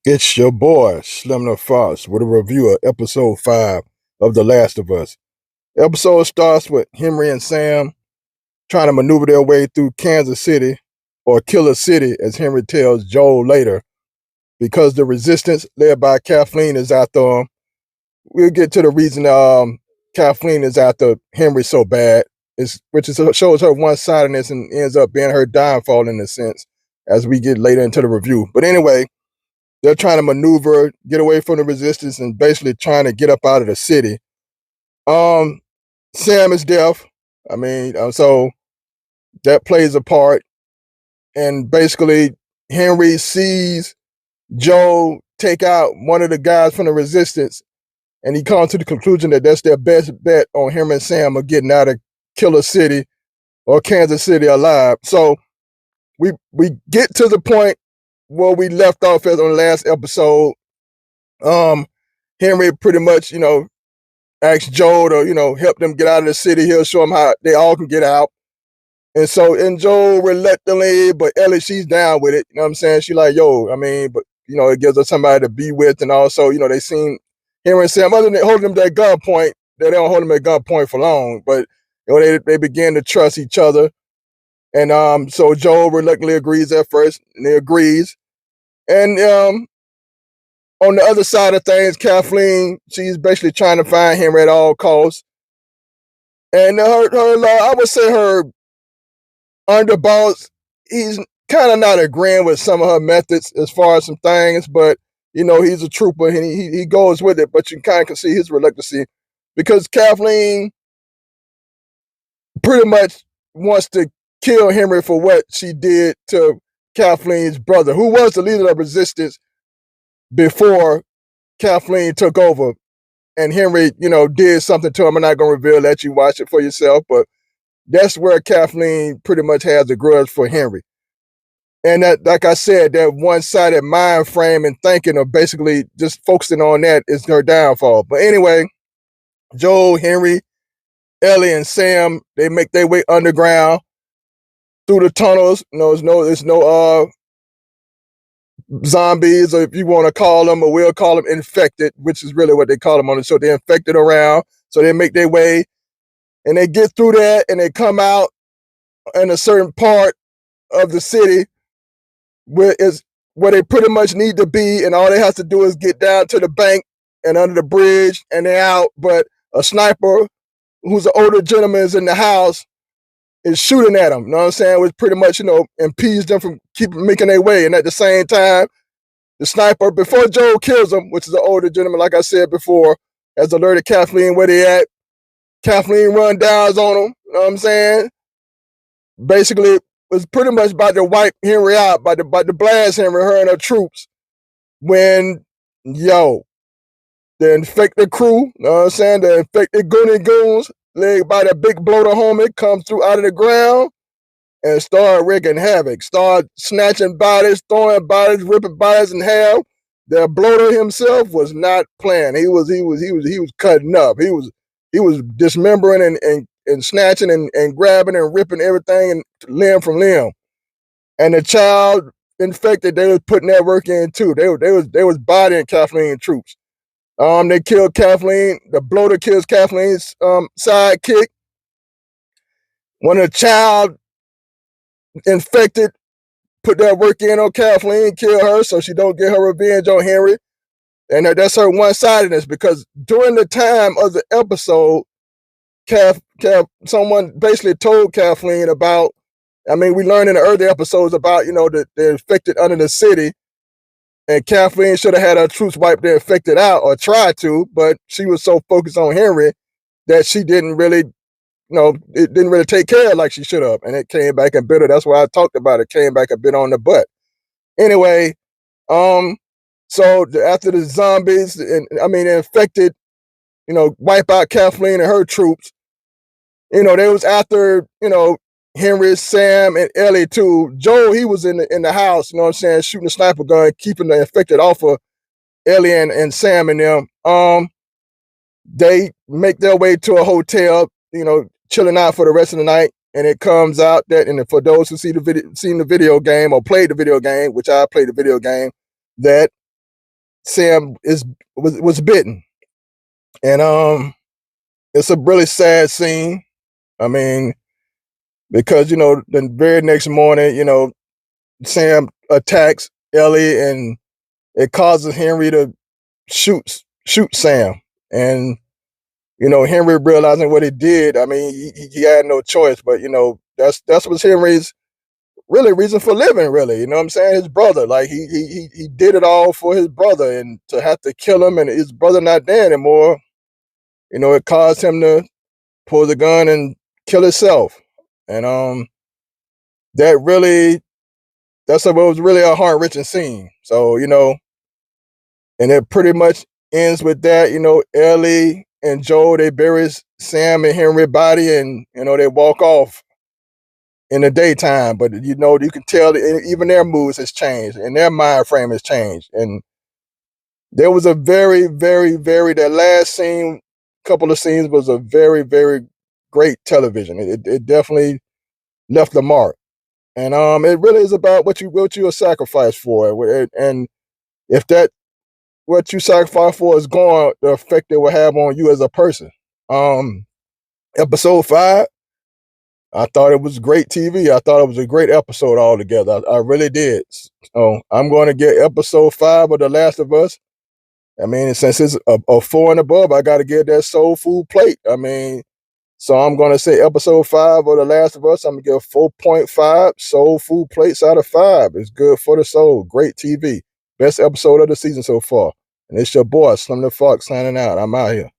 It's your boy, Slimner Fox, with a review of episode 5 of The Last of Us. The episode starts with Henry and Sam trying to maneuver their way through Kansas City, or Killer City, as Henry tells Joel later, because the resistance led by Kathleen is after them. We'll get to the reason Kathleen is after Henry so bad, which shows her one-sidedness and ends up being her downfall in a sense, as we get later into the review. But anyway, they're trying to maneuver, get away from the resistance, and basically trying to get up out of the city. Sam is deaf. So that plays a part. And basically, Henry sees Joe take out one of the guys from the resistance, and he comes to the conclusion that that's their best bet on him and Sam of getting out of Killer City or Kansas City alive. So we get to the point where we left off as on the last episode. Henry pretty much, asked Joel to, help them get out of the city. He'll show them how they all can get out. And Joel reluctantly, but Ellie, she's down with it. You know what I'm saying? She like, but it gives us somebody to be with. And also, they seen Henry and Sam, other than holding them at gunpoint, they don't hold them at gunpoint for long, but they begin to trust each other. And so Joel reluctantly agrees at first, and he agrees. And on the other side of things, Kathleen, she's basically trying to find Henry at all costs. And I would say her underboss, he's kind of not agreeing with some of her methods as far as some things, but he's a trooper and he goes with it. But you kind of can see his reluctancy because Kathleen pretty much wants to kill Henry for what she did to Kathleen's brother, who was the leader of resistance before Kathleen took over. And Henry, did something to him. I'm not going to reveal, let you watch it for yourself, but that's where Kathleen pretty much has a grudge for Henry. And that, like I said, that one-sided mind frame and thinking of basically just focusing on that is her downfall. But anyway, Joel, Henry, Ellie, and Sam, they make their way underground through the tunnels. There's no zombies, or if you want to call them, or we'll call them infected, which is really what they call them on the show. They're infected around. So they make their way and they get through that and they come out in a certain part of the city where they pretty much need to be, and all they have to do is get down to the bank and under the bridge and they're out. But a sniper who's an older gentleman is in the house is shooting at them, you know what I'm saying, which pretty much, impedes them from making their way. And at the same time, the sniper, before Joel kills him, which is an older gentleman, like I said before, has alerted Kathleen where they at. Kathleen run downs on him, you know what I'm saying? Basically, was pretty much about to wipe Henry out, about to blast Henry, her and her troops, when, the infected crew, you know what I'm saying, the infected goons, led by that big bloater homie, comes through out of the ground and start wreaking havoc, start snatching bodies, throwing bodies, ripping bodies in half. The bloater himself was not playing. He was cutting up. He was dismembering and snatching and grabbing and ripping everything and limb from limb. And the child infected, they was putting that work in too. They was bodying Kathleen troops. They killed Kathleen. The bloater kills Kathleen's sidekick. When a child infected put that work in on Kathleen, kill her so she don't get her revenge on Henry. And that's her one-sidedness, because during the time of the episode, someone basically told Kathleen about, we learned in the early episodes about, the infected under the city, and Kathleen should have had her troops wipe the infected out, or tried to, but she was so focused on Henry that she didn't really, it didn't really take care of like she should have, and it came back and bit her. That's why I talked about it, came back a bit on the butt. Anyway, so after the zombies, infected, wipe out Kathleen and her troops, they was after, Henry, Sam, and Ellie too. Joel, he was in the house, you know what I'm saying, shooting a sniper gun, keeping the infected off of Ellie and Sam and them. They make their way to a hotel, chilling out for the rest of the night. And it comes out that, and for those who seen the video game or played the video game, which I played the video game, that Sam was bitten, and it's a really sad scene. I mean, because the very next morning, Sam attacks Ellie, and it causes Henry to shoot Sam, and Henry realizing what he did. I mean, he had no choice, but that's what Henry's really reason for living, really. You know what I'm saying? His brother, like he did it all for his brother, and to have to kill him and his brother not there anymore, it caused him to pull the gun and kill himself. And that really it was really a heart wrenching scene. So, and it pretty much ends with that, Ellie and Joel, they bury Sam and Henry body, and they walk off in the daytime. But you can tell that even their moods has changed and their mind frame has changed. And there was a very, very, very that last scene, couple of scenes was a very, very great television. It definitely left a mark. And it really is about what you will sacrifice for. And if that what you sacrifice for is gone, the effect it will have on you as a person. Episode 5, I thought it was great TV. I thought it was a great episode altogether. I really did. So I'm going to get episode 5 of The Last of Us. I mean, since it's a 4 and above, I got to get that soul food plate. I mean, so I'm going to say episode 5 of The Last of Us. I'm going to give 4.5 soul food plates out of 5. It's good for the soul. Great TV. Best episode of the season so far. And it's your boy, Slim the Fox, signing out. I'm out here.